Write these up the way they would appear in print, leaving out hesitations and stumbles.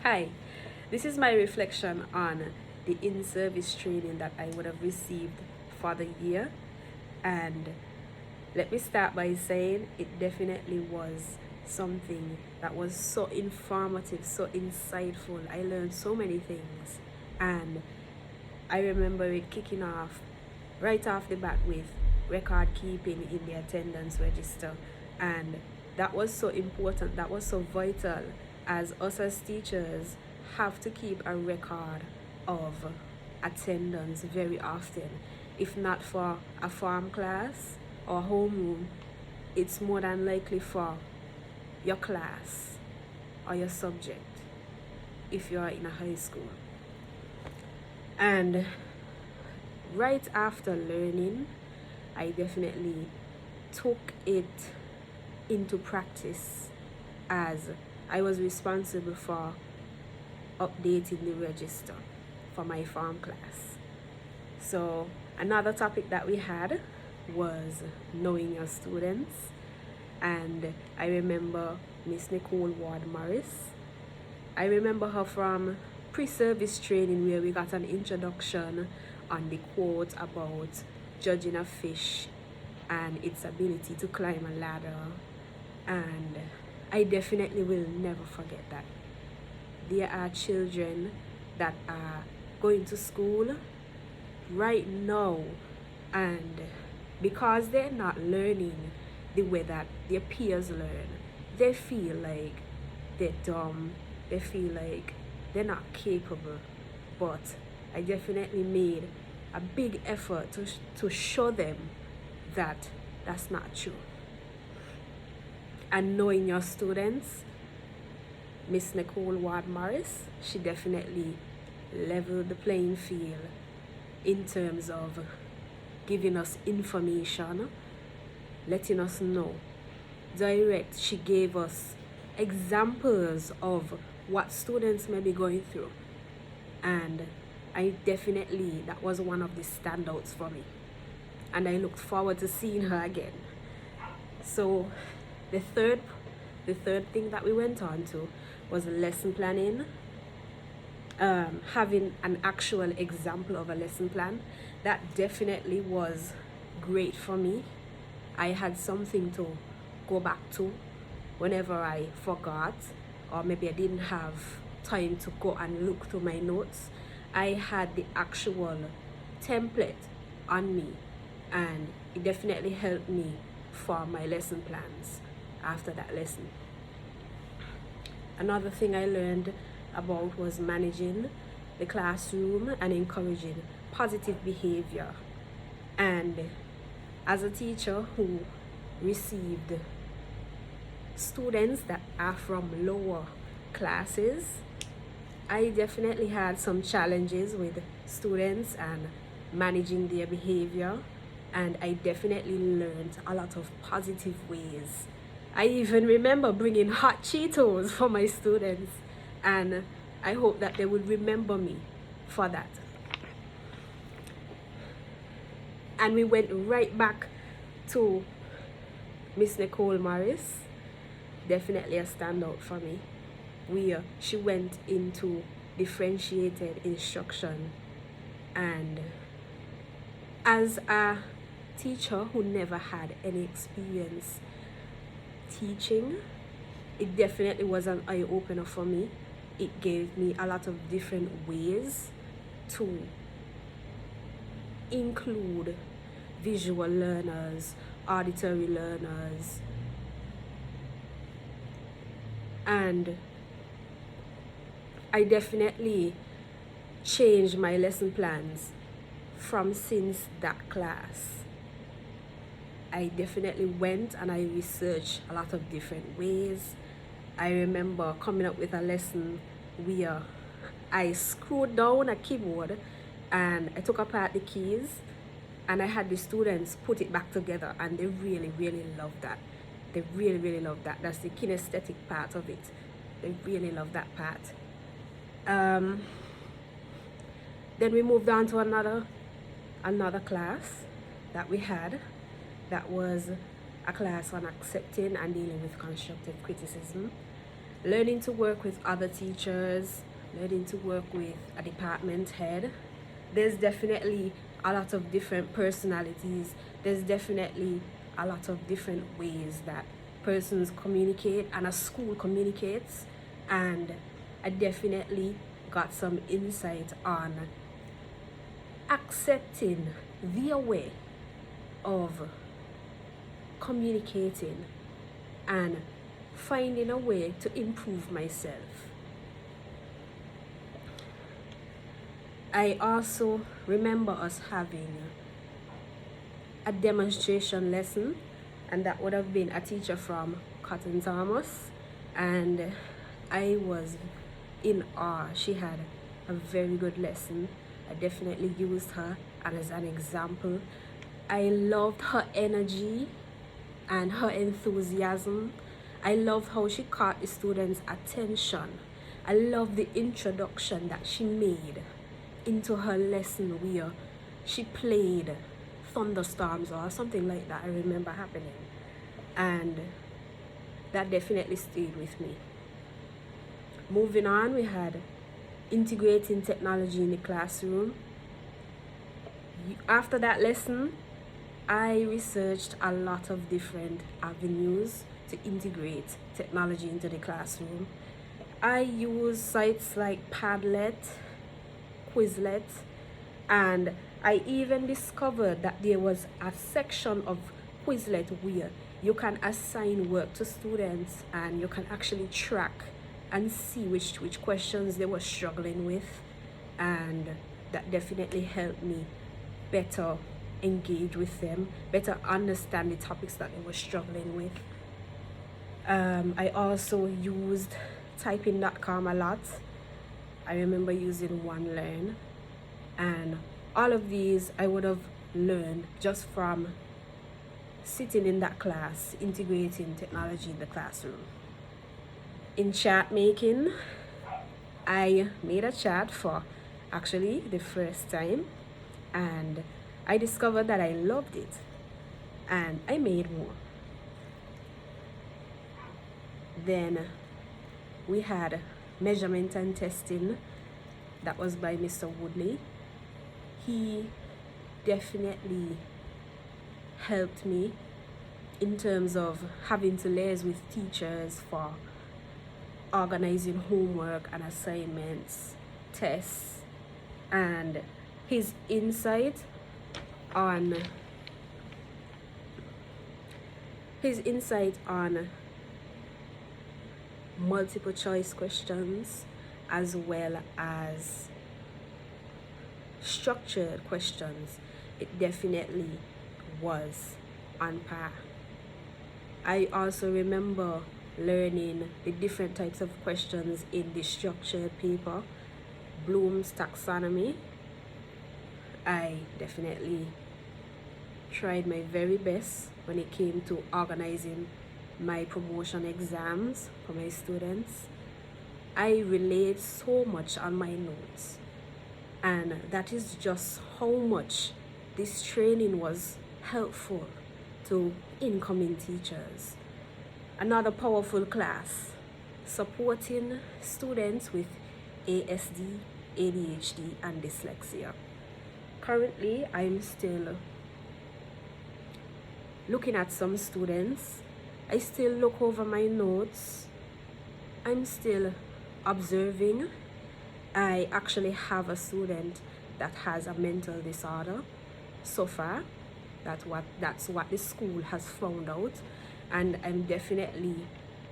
Hi, this is my reflection on the in-service training that I would have received for the year. And let me start by saying it definitely was something that was so informative, so insightful. I learned so many things. And I remember it kicking off right off the bat with record keeping in the attendance register. And that was so important, that was so vital, as us as teachers have to keep a record of attendance very often. If not for a farm class or homeroom, it's more than likely for your class or your subject if you are in a high school. And right after learning, I definitely took it into practice, as I was responsible for updating the register for my farm class. So another topic that we had was knowing your students, and I remember Miss Nicole Ward Morris. I remember her from pre-service training, where we got an introduction on the quote about judging a fish and its ability to climb a ladder. And I definitely will never forget that. There are children that are going to school right now, and because they're not learning the way that their peers learn, they feel like they're dumb, they feel like they're not capable. But I definitely made a big effort to show them that that's not true. And knowing your students, Miss Nicole Ward Morris, she definitely leveled the playing field in terms of giving us information, letting us know. Direct, she gave us examples of what students may be going through. And I definitely, that was one of the standouts for me. And I looked forward to seeing her again. So the third thing that we went on to was lesson planning. Having an actual example of a lesson plan, that definitely was great for me. I had something to go back to whenever I forgot, or maybe I didn't have time to go and look through my notes. I had the actual template on me, and it definitely helped me for my lesson plans after that lesson. Another thing I learned about was managing the classroom and encouraging positive behavior. And as a teacher who received students that are from lower classes, I definitely had some challenges with students and managing their behavior, and I definitely learned a lot of positive ways. I even remember bringing hot Cheetos for my students, and I hope that they will remember me for that. And we went right back to Miss Nicole Morris, definitely a standout for me, where she went into differentiated instruction. And as a teacher who never had any experience teaching, it definitely was an eye-opener for me. It gave me a lot of different ways to include visual learners, auditory learners, and I definitely changed my lesson plans from since that class. I definitely went and I researched a lot of different ways. I remember coming up with a lesson where I screwed down a keyboard and I took apart the keys, and I had the students put it back together, and they really, really loved that. They really, really loved that. That's the kinesthetic part of it. They really loved that part. Then we moved on to another class that we had, that was a class on accepting and dealing with constructive criticism. learning to work with other teachers, learning to work with a department head. There's definitely a lot of different personalities. There's definitely a lot of different ways that persons communicate and a school communicates. And I definitely got some insight on accepting their way of communicating and finding a way to improve myself. I also remember us having a demonstration lesson, and that would have been a teacher from Cotton Thomas, and I was in awe. She had a very good lesson. I definitely used her as an example. I loved her energy and her enthusiasm. I loved how she caught the students' attention. I loved the introduction that she made into her lesson where she played thunderstorms or something like that. I remember happening, and that definitely stayed with me. Moving on, we had integrating technology in the classroom. After that lesson, I researched a lot of different avenues to integrate technology into the classroom. I use sites like Padlet, Quizlet, and I even discovered that there was a section of Quizlet where you can assign work to students and you can actually track and see which questions they were struggling with, and that definitely helped me better engage with them, better understand the topics that they were struggling with. I also used typing.com a lot. I remember using OneLearn, and all of these I would have learned just from sitting in that class, integrating technology in the classroom. In chat making, I made a chat for actually the first time, and I discovered that I loved it, and I made more. Then we had measurement and testing. That was by Mr. Woodley. He definitely helped me in terms of having to liaise with teachers for organizing homework and assignments, tests, and his insight on multiple choice questions as well as structured questions, it definitely was on par. I also remember learning the different types of questions in the structured paper, Bloom's taxonomy. I definitely tried my very best when it came to organizing my promotion exams for my students. I relayed so much on my notes, and that is just how much this training was helpful to incoming teachers. Another powerful class, supporting students with ASD, ADHD, and dyslexia. Currently, I'm still looking at some students. I still look over my notes. I'm still observing. I actually have a student that has a mental disorder so far. That's what the school has found out, and I'm definitely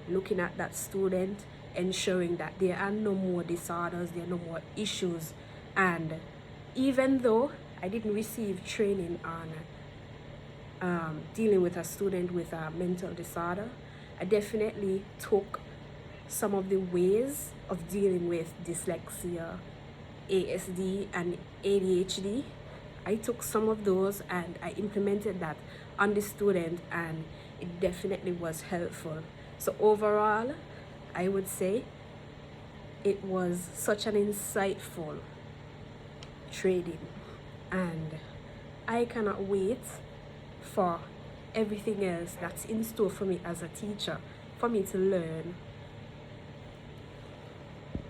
looking at that student, ensuring that there are no more disorders, there are no more issues. And even though I didn't receive training on dealing with a student with a mental disorder, I definitely took some of the ways of dealing with dyslexia, ASD, and ADHD. I took some of those and I implemented that on the student, and it definitely was helpful. So overall, I would say it was such an insightful training, and I cannot wait for everything else that's in store for me as a teacher, for me to learn